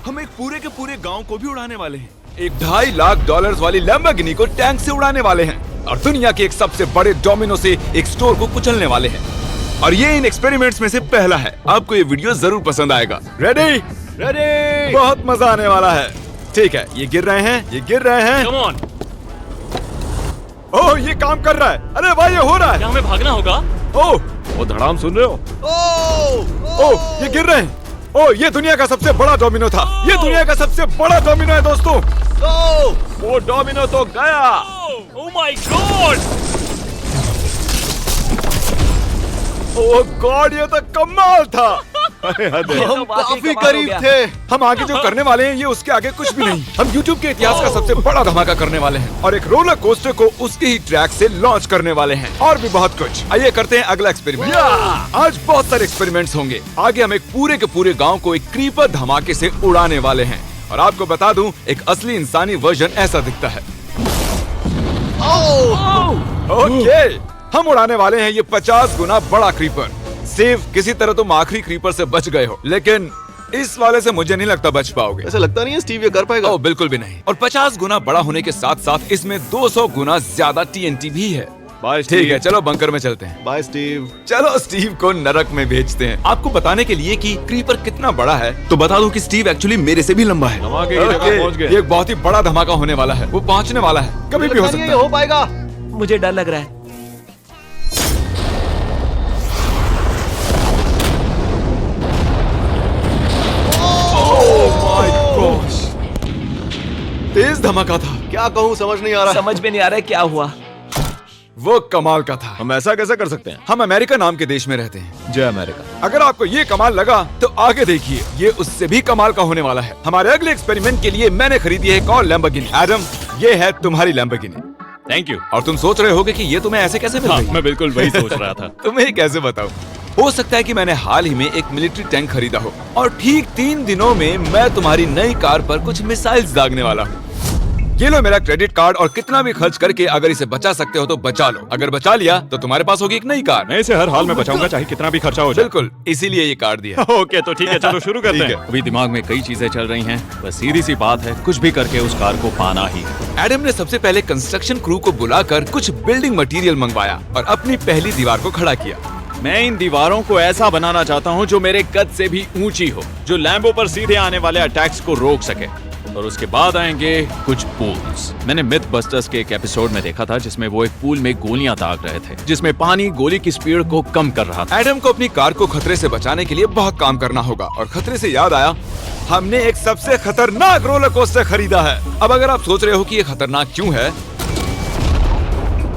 हम एक पूरे के पूरे गांव को भी उड़ाने वाले हैं। एक $2.5 लाख वाली लैम्बोर्गिनी को टैंक से उड़ाने वाले हैं और दुनिया के एक सबसे बड़े डोमिनो से एक स्टोर को कुचलने वाले हैं। और ये इन एक्सपेरिमेंट्स में से पहला है। आपको ये वीडियो जरूर पसंद आएगा। रेडी? रेडी। बहुत मजा आने वाला है। ठीक है, ये गिर रहे हैं, ये गिर रहे हैं। Come on. ओह, ये काम कर रहा है। अरे भाई, ये हो रहा है। क्या हमें भागना होगा? ओह, वो धड़ाम सुन रहे हो? ओह, ये गिर रहे हैं। ओह, ये दुनिया का सबसे बड़ा डोमिनो था। ये दुनिया का सबसे बड़ा डोमिनो है दोस्तों। वो डोमिनो तो गया। Oh my God! Oh God, ये तो कमाल था। अरे हम काफी करीब थे। हम आगे जो करने वाले हैं ये उसके आगे कुछ भी नहीं। हम YouTube के इतिहास का सबसे बड़ा धमाका करने वाले हैं और एक रोलर कोस्टर को उसके ही ट्रैक से लॉन्च करने वाले हैं और भी बहुत कुछ। आइए करते हैं अगला एक्सपेरिमेंट। आज बहुत सारे एक्सपेरिमेंट्स होंगे। आगे हम एक पूरे के पूरे गांव को एक क्रीपर धमाके से उड़ाने वाले हैं और आपको बता दूं, एक असली इंसानी वर्जन ऐसा दिखता है। ओके, हम उड़ाने वाले हैं ये 50 गुना बड़ा क्रीपर। सेव, किसी तरह तुम आखिरी क्रीपर से बच गए हो, लेकिन इस वाले से मुझे नहीं लगता बच पाओगे। ऐसा लगता नहीं है स्टीव ये कर पाएगा। ओह बिल्कुल भी नहीं। और 50 गुना बड़ा होने के साथ साथ इसमें 200 गुना ज्यादा TNT भी है। बाय ठीक है, चलो बंकर में चलते हैं। Bye Steve. चलो स्टीव को नरक में भेजते हैं। आपको बताने के लिए कि क्रीपर कितना बड़ा है तो बता दूं कि स्टीव एक्चुअली मेरे से भी लंबा है। धमाके की जगह पहुंच गए। ये एक बहुत ही बड़ा धमाका होने वाला है। वो पहुंचने वाला है, कभी भी हो सकता है। हो पाएगा। मुझे डर लग रहा है। तेज धमाका था। क्या कहूँ समझ नहीं आ रहा। समझ में नहीं आ रहा है क्या हुआ। वो कमाल का था। हम ऐसा कैसे कर सकते हैं? हम अमेरिका नाम के देश में रहते हैं। जय अमेरिका। अगर आपको ये कमाल लगा तो आगे देखिए, ये उससे भी कमाल का होने वाला है। हमारे अगले एक्सपेरिमेंट के लिए मैंने खरीदी है एक और लैम्बोर्गिनी। एडम, ये है तुम्हारी लैम्बोर्गिनी। Thank you. और तुम सोच रहे होगे कि ये तुम्हें ऐसे कैसे मिल गई? मैं बिल्कुल वही सोच रहा था। तुम्हें कैसे बताऊं? हो सकता है कि मैंने हाल ही में एक मिलिट्री टैंक खरीदा हो और ठीक 3 दिनों में मैं तुम्हारी नई कार पर कुछ मिसाइल्स दागने वाला हूँ। ये लो मेरा क्रेडिट कार्ड और कितना भी खर्च करके अगर इसे बचा सकते हो तो बचा लो। अगर बचा लिया तो तुम्हारे पास होगी एक नई कार। मैं इसे हर हाल में बचाऊंगा, चाहे कितना भी खर्चा हो जाए। बिल्कुल, इसीलिए ये कार्ड दिया। ओके, तो ठीक है, चलो शुरू करते ठीक हैं। है। अभी दिमाग में कई चीजें चल रही हैं, बस सीधी सी बात है, कुछ भी करके उस कार को पाना ही है। एडम ने सबसे पहले कंस्ट्रक्शन क्रू को बुलाकर कुछ बिल्डिंग मटेरियल मंगवाया और अपनी पहली दीवार को खड़ा किया। मैं इन दीवारों को ऐसा बनाना चाहता हूँ जो मेरे कद से भी ऊंची हो, जो लैम्बो पर सीधे आने वाले अटैक्स को रोक सके। और उसके बाद आएंगे कुछ पूल्स। मैंने मिथ बस्टर्स के एक एपिसोड में देखा था जिसमें वो एक पूल में गोलियां दाग रहे थे, जिसमें पानी गोली की स्पीड को कम कर रहा था। एडम को अपनी कार को खतरे से बचाने के लिए बहुत काम करना होगा और खतरे से याद आया, हमने एक सबसे खतरनाक रोलर कोस्टर खरीदा है। अब अगर आप सोच रहे हो कि ये खतरनाक क्यों है,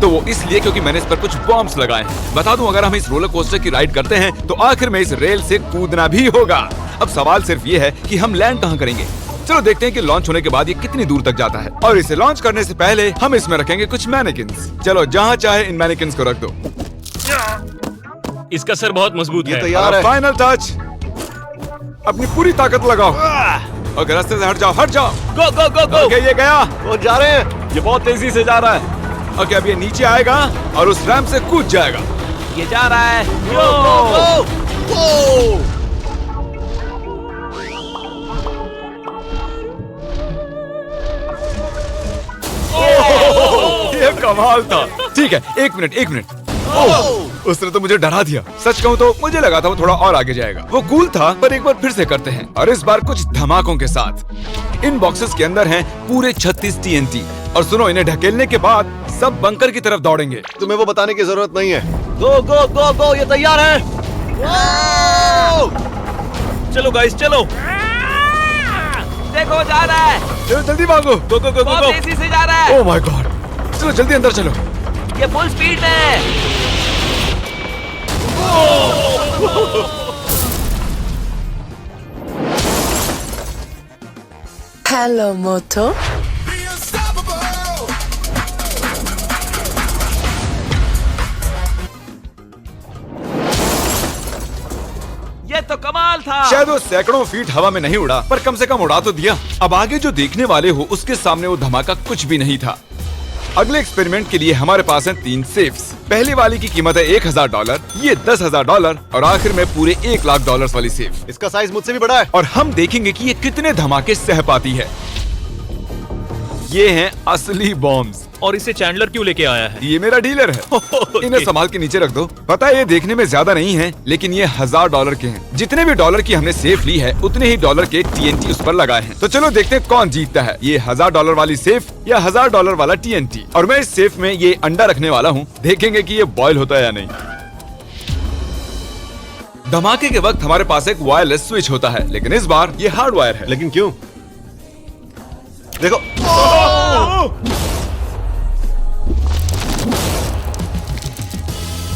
तो वो इसलिए क्योंकि मैंने इस पर कुछ बॉम्ब्स लगाए हैं। बता दूं, अगर हम इस रोलर कोस्टर की राइड करते हैं तो आखिर में इस रेल से कूदना भी होगा। अब सवाल सिर्फ ये है कि हम लैंड कहाँ करेंगे। चलो देखते हैं कि लॉन्च होने के बाद ये कितनी दूर तक जाता है। और इसे लॉन्च करने से पहले हम इसमें रखेंगे कुछ मैनेकिन्स। चलो जहाँ चाहे इन मैनेकिन्स को रख दो। इसका सर बहुत मजबूत ये है। तैयार है। फाइनल टच, अपनी पूरी ताकत लगाओ। ओके, रास्ते से हट जाओ, हट जाओ। गो गो गो गो। ओके, ये गया। वो जा रहे हैं। ये बहुत तेजी से जा रहा है। ओके, अब ये नीचे आएगा और उस रैंप से कूद जाएगा। ये जा रहा है। ये कमाल था। ठीक है, एक मिनट। ओह, उसने तो मुझे डरा दिया। सच कहूँ तो मुझे लगा था वो थोड़ा और आगे जाएगा। वो कूल था, पर एक बार फिर से करते हैं और इस बार कुछ धमाकों के साथ। इन बॉक्सेस के अंदर हैं पूरे 36 TNT और सुनो, इन्हें ढकेलने के बाद सब बंकर की तरफ दौड़ेंगे। तुम्हें वो बताने की जरूरत नहीं है। गो गो गो गो। ये तैयार है। चलो गाइस, चलो। देखो, जा रहा है। चलो जल्दी भागो। गो गो गो बहुत गो। तेजी से जा रहा है। ओह माय गॉड, चलो जल्दी अंदर चलो। ये फुल स्पीड में। Hello, Moto. ये तो कमाल था। शायद वो सैकड़ों फीट हवा में नहीं उड़ा, पर कम से कम उड़ा तो दिया। अब आगे जो देखने वाले हो उसके सामने वो धमाका कुछ भी नहीं था। अगले एक्सपेरिमेंट के लिए हमारे पास हैं 3 सेफ्स। पहली वाली की कीमत है $1000, ये $10,000 और आखिर में पूरे $1,00,000 वाली सेफ। इसका साइज मुझसे भी बड़ा है। और हम देखेंगे कि ये कितने धमाके सह पाती है। ये हैं असली बॉम्ब्स। और इसे चैंडलर क्यों लेके आया है? ये मेरा डीलर है। इन्हें संभाल के नीचे रख दो। पता है ये देखने में ज्यादा नहीं है, लेकिन ये $1000 के हैं। जितने भी डॉलर की हमने सेफ ली है, उतने ही डॉलर के TNT उस पर लगाए हैं। तो चलो देखते हैं कौन जीतता है, ये $1000 वाली सेफ या $1000 वाला TNT। और मैं इस सेफ में ये अंडा रखने वाला हूँ। देखेंगे कि ये बॉयल होता है या नहीं। धमाके के वक्त हमारे पास एक वायरलेस स्विच होता है, लेकिन इस बार ये हार्ड वायर है। लेकिन क्यों? देखो।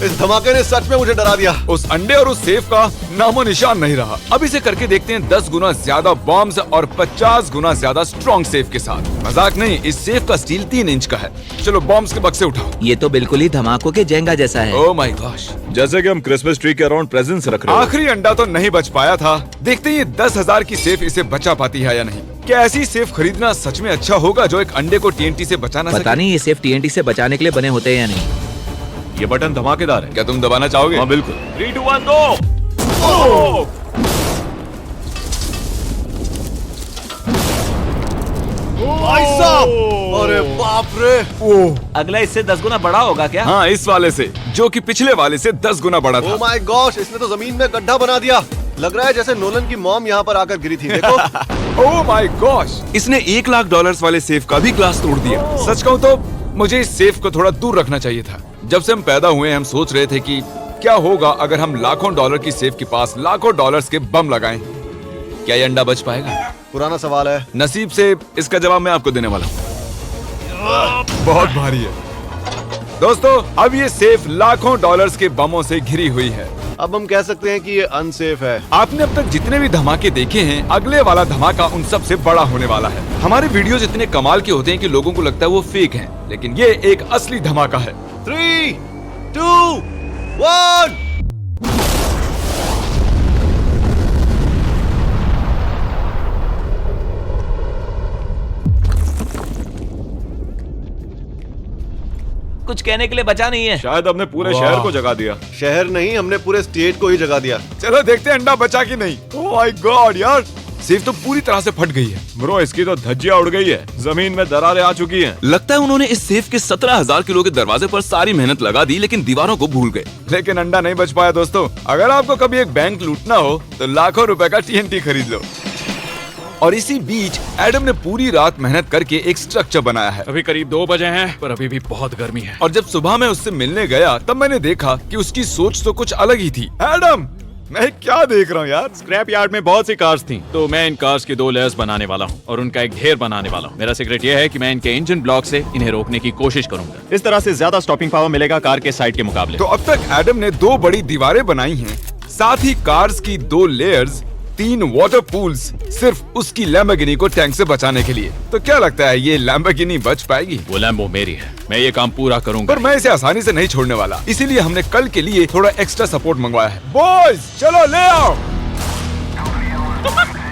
इस धमाके ने सच में मुझे डरा दिया। उस अंडे और उस सेफ का नामो निशान नहीं रहा। अब इसे करके देखते हैं 10 गुना ज्यादा बॉम्ब्स और 50 गुना ज्यादा स्ट्रॉन्ग सेफ के साथ। मजाक नहीं, इस सेफ का स्टील 3 इंच का है। चलो बॉम्ब्स के बक्से उठाओ। ये तो बिल्कुल ही धमाकों के जेंगा जैसा है। ओह माय गॉश, जैसे कि हम क्रिसमस ट्री के अराउंड प्रेजेंट्स रख रहे हैं। आखिरी अंडा तो नहीं बच पाया था। देखते हैं ये 10,000 की सेफ इसे बचा पाती है या नहीं। क्या ऐसी सेफ खरीदना सच में अच्छा होगा जो एक अंडे को TNT से बचा ना सके? पता नहीं ये सेफ TNT से बचाने के लिए बने होते हैं या नहीं। ये बटन धमाकेदार है। क्या तुम दबाना चाहोगे? हाँ बिल्कुल। 3, 2, 1 गो। भाई साहब, अरे बाप रे। अगला इससे 10 गुना बड़ा होगा क्या? हाँ, इस वाले से, जो कि पिछले वाले से 10 गुना बड़ा था। ओह माय गॉश, इसने तो जमीन में गड्ढा बना दिया। लग रहा है जैसे नोलन की मॉम यहाँ पर आकर गिरी थी। देखो। ओह माय गॉश, इसने $1,00,000 वाले सेफ का भी ग्लास तोड़ दिया। सच कहूँ तो मुझे इस सेफ को थोड़ा दूर रखना चाहिए था। जब से हम पैदा हुए हम सोच रहे थे कि क्या होगा अगर हम लाखों डॉलर की सेफ के पास लाखों डॉलर्स के बम लगाएं। क्या ये अंडा बच पाएगा? पुराना सवाल है। नसीब से इसका जवाब मैं आपको देने वाला हूँ। बहुत भारी है दोस्तों। अब ये सेफ लाखों डॉलर्स के बमों से घिरी हुई है। अब हम कह सकते हैं कि ये अनसेफ है। आपने अब तक जितने भी धमाके देखे हैं, अगले वाला धमाका उन सब से बड़ा होने वाला है। हमारे वीडियोस इतने कमाल के होते हैं कि लोगों को लगता है वो फेक हैं, लेकिन ये एक असली धमाका है। 3, 2, 1। कुछ कहने के लिए बचा नहीं है। शायद हमने पूरे शहर को जगा दिया। शहर नहीं, हमने पूरे स्टेट को ही जगा दिया। चलो देखते हैं अंडा बचा कि नहीं। ओह माय गॉड यार, सेफ तो पूरी तरह से फट गई है। ब्रो, इसकी तो धज्जियां उड़ गई है। जमीन में दरारें आ चुकी हैं। लगता है उन्होंने इस सेफ के 17,000 किलो के दरवाजे पर सारी मेहनत लगा दी, लेकिन दीवारों को भूल गए। लेकिन अंडा नहीं बच पाया दोस्तों। अगर आपको कभी एक बैंक लूटना हो तो लाखों रुपए का TNT खरीद लो। और इसी बीच एडम ने पूरी रात मेहनत करके एक स्ट्रक्चर बनाया है। अभी करीब 2 बजे हैं, पर अभी भी बहुत गर्मी है। और जब सुबह मैं उससे मिलने गया तब मैंने देखा कि उसकी सोच तो कुछ अलग ही थी। एडम, मैं क्या देख रहा हूँ यार? स्क्रैप यार्ड में बहुत सी कार्स थी, तो मैं इन कार्स की 2 लेयर्स बनाने वाला हूँ और उनका एक ढेर बनाने वाला हूँ। मेरा सीक्रेट यह है कि मैं इनके इंजन ब्लॉक से इन्हें रोकने की कोशिश करूंगा। इस तरह से ज्यादा स्टॉपिंग पावर मिलेगा कार के साइड के मुकाबले। तो अब तक एडम ने 2 बड़ी दीवारें बनाई हैं, साथ ही कार्स की 2 लेयर्स, 3 वाटर पूल्स, सिर्फ उसकी लैम्बोर्गिनी को टैंक से बचाने के लिए। तो क्या लगता है ये लैम्बोर्गिनी बच पाएगी? वो लैम्बो मेरी है, मैं ये काम पूरा करूंगा। पर मैं इसे आसानी से नहीं छोड़ने वाला, इसीलिए हमने कल के लिए थोड़ा एक्स्ट्रा सपोर्ट मंगवाया है। बॉयज चलो ले आओ।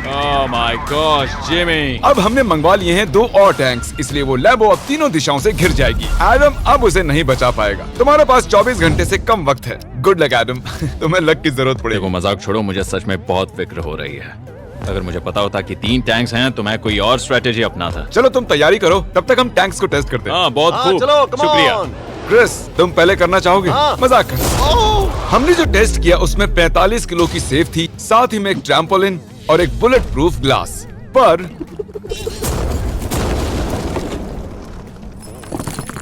Oh my gosh Jimmy. अब हमने मंगवा लिए हैं 2 और टैंक्स, इसलिए वो लैम्बो अब तीनों दिशाओं से घिर जाएगी। एडम अब उसे नहीं बचा पाएगा। तुम्हारे पास 24 घंटे से कम वक्त है। Good luck Adam. तुम्हें लक की जरूरत देखो पड़ेगी। मजाक छोड़ो, मुझे सच में बहुत फिक्र हो रही है। अगर मुझे पता होता कि 3 टैंक्स हैं तो मैं कोई और स्ट्रेटेजी अपनाता। चलो तुम तैयारी करो, तब तक हम टैंक्स को टेस्ट करते हैं। हाँ बहुत हाँ, खूब, चलो come शुक्रिया। on। क्रिस, तुम पहले करना चाहोगे? हाँ। मजाक कर। ओह, हमने जो टेस्ट किया उसमें 45 किलो की सेफ थी, साथ ही में एक ट्रैम्पोलिन और एक बुलेट प्रूफ ग्लास। पर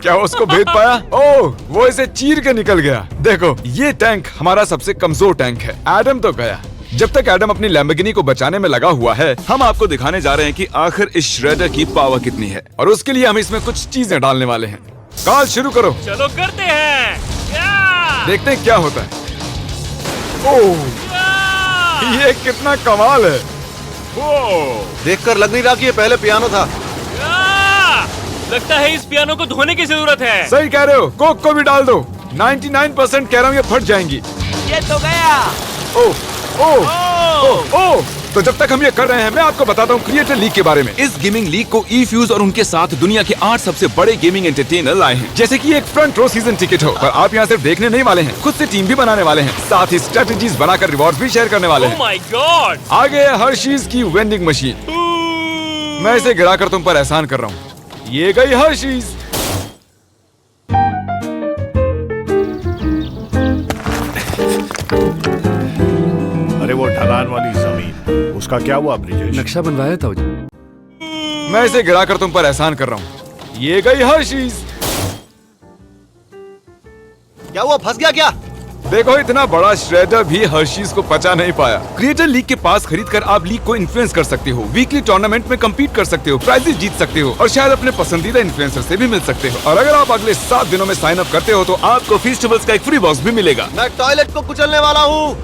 क्या उसको भेद पाया? ओह, वो इसे चीर के निकल गया। देखो, ये टैंक हमारा सबसे कमजोर टैंक है। एडम तो गया। जब तक एडम अपनी लैम्बोर्गिनी को बचाने में लगा हुआ है, हम आपको दिखाने जा रहे हैं कि आखिर इस श्रेडर की पावर कितनी है, और उसके लिए हम इसमें कुछ चीजें डालने वाले हैं। कार्ल शुरू करो। चलो करते हैं। देखते हैं क्या होता है। ओह, ये कितना कमाल है। देखकर लग नहीं रहा कि ये पहले पियानो था। लगता है इस पियानो को धोने की जरूरत है। सही कह रहे हो, कोक को भी डाल दो। 99% कह रहा हूँ ये फट जाएंगी। ये तो गया। ओह ओह ओह ओह तो जब तक हम ये कर रहे हैं मैं आपको बताता हूँ क्रिएटर लीग के बारे में। इस गेमिंग लीग को ई-फ्यूज और उनके साथ दुनिया के 8 सबसे बड़े गेमिंग एंटरटेनर लाए हैं। जैसे कि एक फ्रंट रो सीजन टिकट हो, पर आप यहाँ सिर्फ देखने नहीं वाले हैं, खुद से टीम भी बनाने वाले हैं, साथ ही स्ट्रेटेजीज बनाकर रिवॉर्ड्स भी शेयर करने वाले हैं। My God! आगे है हर्शीज की वेंडिंग मशीन। मैं इसे गिराकर तुम पर एहसान कर रहा हूँ। ये गई हर्शीज। अरे वो ढलान वाली जमीन, उसका क्या हुआ ब्रिजेश? नक्शा बनवाया था। मैं इसे गिराकर तुम पर एहसान कर रहा हूँ। ये गई हर्शीज। क्या हुआ, फंस गया क्या? देखो इतना बड़ा श्रेडर भी हर्शीज को पचा नहीं पाया। क्रिएटर लीग के पास खरीदकर आप लीग को इन्फ्लुएंस कर सकते हो, वीकली टूर्नामेंट में कम्पीट कर सकते हो, प्राइजेस जीत सकते हो और शायद अपने पसंदीदा इन्फ्लुएंसर से भी मिल सकते हो। और अगर आप अगले 7 दिनों में साइन अप करते हो तो आपको फेस्टिवल्स का एक फ्री बॉक्स भी मिलेगा। मैं टॉयलेट को कुचलने वाला हूँ।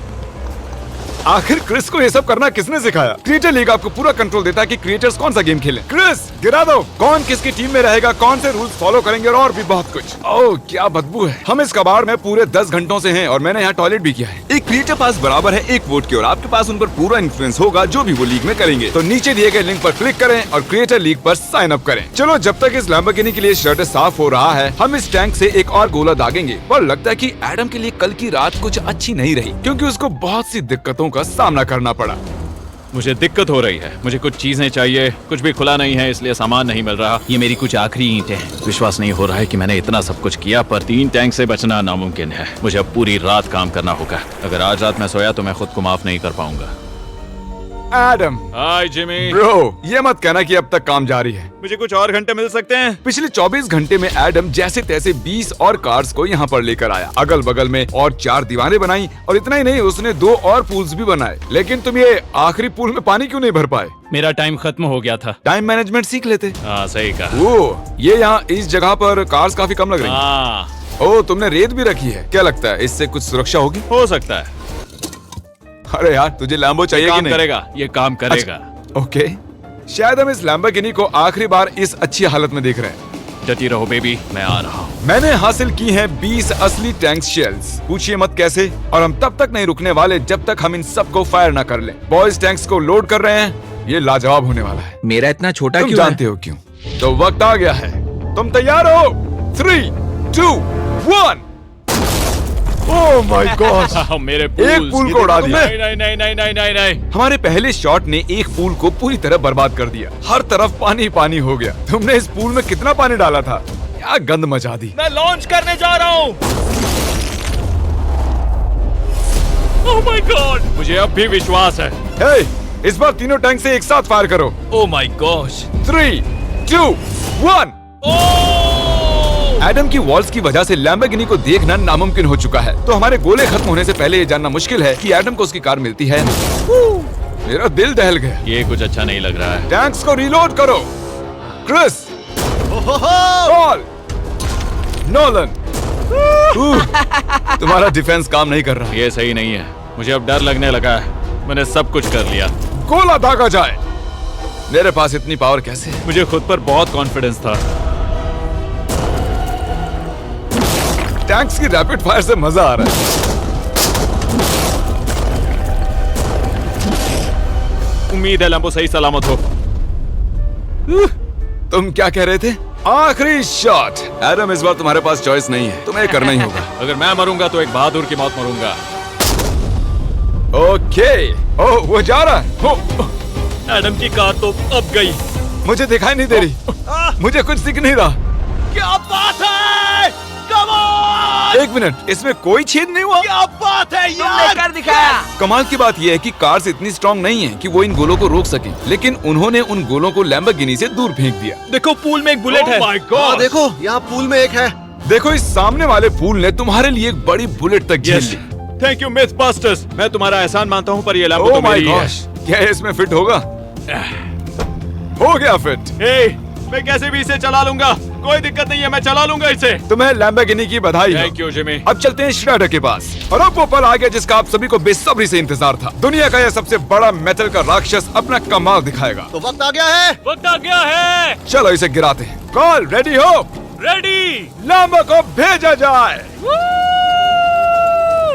आखिर क्रिस को ये सब करना किसने सिखाया? क्रिएटर लीग आपको पूरा कंट्रोल देता है कि क्रिएटर्स कौन सा गेम खेलें। क्रिस गिरा दो, कौन किसकी टीम में रहेगा, कौन से रूल्स फॉलो करेंगे और भी बहुत कुछ। ओह क्या बदबू है। हम इस कबाड़ में पूरे 10 घंटों से हैं और मैंने यहाँ टॉयलेट भी किया है। एक क्रिएटर पास बराबर है एक वोट के और आपके पास उन पर पूरा इन्फ्लुएंस होगा जो भी वो लीग में करेंगे। तो नीचे दिए गए लिंक पर क्लिक करें और क्रिएटर लीग पर साइन अप करें। चलो जब तक इस लैम्बोर्गिनी के लिए शर्ट साफ हो रहा है, हम इस टैंक से एक और गोला दागेंगे। पर लगता है कि एडम के लिए कल की रात कुछ अच्छी नहीं रही, क्योंकि उसको बहुत सी दिक्कतों का सामना करना पड़ा। मुझे दिक्कत हो रही है। मुझे कुछ चीजें चाहिए, कुछ भी खुला नहीं है इसलिए सामान नहीं मिल रहा। ये मेरी कुछ आखिरी ईंटें हैं। विश्वास नहीं हो रहा है कि मैंने इतना सब कुछ किया पर 3 टैंक से बचना नामुमकिन है। मुझे अब पूरी रात काम करना होगा। अगर आज रात मैं सोया तो मैं खुद को माफ नहीं कर पाऊंगा। एडम, हाय जिमी। ब्रो, ये मत कहना कि अब तक काम जारी है। मुझे कुछ और घंटे मिल सकते हैं? पिछले 24 घंटे में एडम जैसे तैसे 20 और कार्स को यहाँ पर लेकर आया। अगल बगल में और 4 दीवारें बनाई और इतना ही नहीं, उसने 2 और पूल्स भी बनाए। लेकिन तुम ये आखिरी पूल में पानी क्यों नहीं भर पाए? मेरा टाइम खत्म हो गया था। टाइम मैनेजमेंट सीख लेते। हाँ सही कहा। ओ, ये यहाँ इस जगह पर कार्स काफी कम लग रही हैं। हाँ ओ, तुमने रेत भी रखी है। क्या लगता है इससे कुछ सुरक्षा होगी? हो सकता है। अरे यार, तुझे लैम्बो चाहिए कि काम नहीं? करेगा, ये काम करेगा। ओके, शायद हम इस लैम्बोर्गिनी को आखिरी बार इस अच्छी हालत में देख रहे हैं। डटी रहो बेबी, मैं आ रहा हूँ। मैंने हासिल की हैं 20 असली टैंक शेल्स। पूछिए मत कैसे, और हम तब तक नहीं रुकने वाले जब तक हम इन सबको फायर ना कर लें। बॉयज टैंक्स को लोड कर रहे हैं। ये लाजवाब होने वाला है। मेरा इतना छोटा तुम क्यों जानते हो क्यों? तो वक्त आ गया है। तुम तैयार हो? 3, 2, 1। Oh my God! मेरे एक पूल को उड़ा दिया। नहीं नहीं नहीं नहीं नहीं नहीं नहीं। हमारे पहले शॉट ने एक पूल को पूरी तरह बर्बाद कर दिया। हर तरफ पानी पानी हो गया। तुमने इस पूल में कितना पानी डाला था? क्या गंद मचा दी। मैं लॉन्च करने जा रहा हूँ। Oh my God! मुझे अब भी विश्वास है। हे, इस बार तीनों टैंक से एक साथ फायर करो। Oh my gosh! 3, 2, 1। एडम की वॉल्स की वजह से लैम्बोर्गिनी को देखना नामुमकिन हो चुका है। तो हमारे गोले खत्म होने से पहले ये जानना मुश्किल है कि एडम को उसकी कार मिलती है। मेरा दिल दहल गया। ये कुछ अच्छा नहीं लग रहा है। टैंक्स को रीलोड करो। Chris, Paul, Nolan. तुम्हारा डिफेंस काम नहीं कर रहा। ये सही नहीं है। मुझे अब डर लगने लगा है। मैंने सब कुछ कर लिया। गोला दागा जाए। मेरे पास इतनी पावर कैसे है? मुझे खुद पर बहुत कॉन्फिडेंस था। टैंक्स की रैपिड फायर से मजा आ रहा है। उम्मीद है लैम्बो सही सलामत हो। तुम क्या कह रहे थे? आखिरी शॉट। एडम, इस बार तुम्हारे पास चॉइस नहीं है, तुम्हें करना ही होगा। अगर मैं मरूंगा तो एक बहादुर की मौत मरूंगा। ओके। ओह, वो जा रहा है। एडम की कार तो अब गई। मुझे दिखाई नहीं दे रही। मुझे कुछ दिख नहीं रहा। क्या बात है? Come on! एक मिनट, इसमें कोई छेद नहीं हुआ। क्या बात है तुमने कर दिखाया। कमाल की बात यह है कि कार्स इतनी स्ट्रांग नहीं है कि वो इन गोलों को रोक सके, लेकिन उन्होंने उन गोलों को लैम्बोर्गिनी से दूर फेंक दिया। देखो पूल में एक बुलेट है। माय हाँ, गॉड! देखो यहाँ पूल में एक है। देखो, इस सामने वाले पूल ने तुम्हारे लिए एक बड़ी बुलेट तक झेल ली। Thank you Myth Busters. मैं तुम्हारा एहसान मानता हूँ पर ये लैम्बो ओह तो माय मेरी है। गॉश, क्या ये इसमें फिट होगा? हो गया फिट। हे, मैं कैसे भी इसे चला लूंगा। कोई दिक्कत नहीं है, मैं चला लूंगा इसे। तुम्हें लैम्बोर्गिनी की बधाई हो। Thank you Jimmy. अब चलते हैं श्रेडर के पास। और अब वो पल आ गया जिसका आप सभी को बेसब्री से इंतजार था। दुनिया का यह सबसे बड़ा मेटल का राक्षस अपना कमाल दिखाएगा। तो वक्त आ गया है। वक्त आ गया है। चलो इसे गिराते हैं। कॉल रेडी हो? रेडी। लैम्बो को भेजा जाए।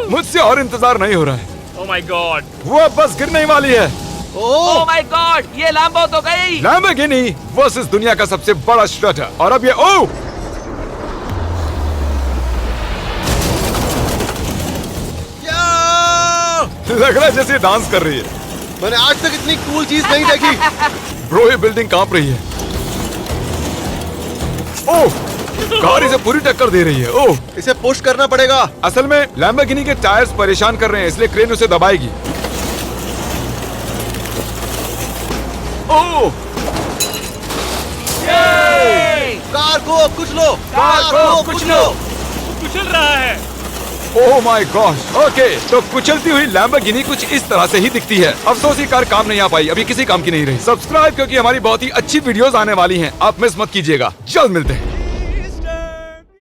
मुझसे और इंतजार नहीं हो रहा है। Oh my God! वो अब बस गिरने ही वाली है। ओह माय गॉड, ये लैम्बो तो गई। लैम्बोर्गिनी वर्सेस दुनिया का सबसे बड़ा श्रटर, और अब ये ओ लग रहा है जैसे डांस कर रही है। मैंने आज तक इतनी कूल चीज नहीं देखी। ब्रो ये बिल्डिंग कांप रही है। ओह कार इसे पूरी टक्कर दे रही है। ओह इसे पुश करना पड़ेगा। असल में लैम्बोर्गिनी के टायर्स परेशान कर रहे हैं, इसलिए क्रेन उसे दबाएगी। ओह कार को कुछ लो, कार को कुछ लो। कुचल रहा है। Oh my gosh. ओके तो कुचलती हुई लैम्बोर्गिनी कुछ इस तरह से ही दिखती है। अफसोस ये कार काम नहीं आ पाई, अभी किसी काम की नहीं रही। सब्सक्राइब क्योंकि हमारी बहुत ही अच्छी वीडियोस आने वाली हैं, आप मिस मत कीजिएगा। जल्द मिलते हैं।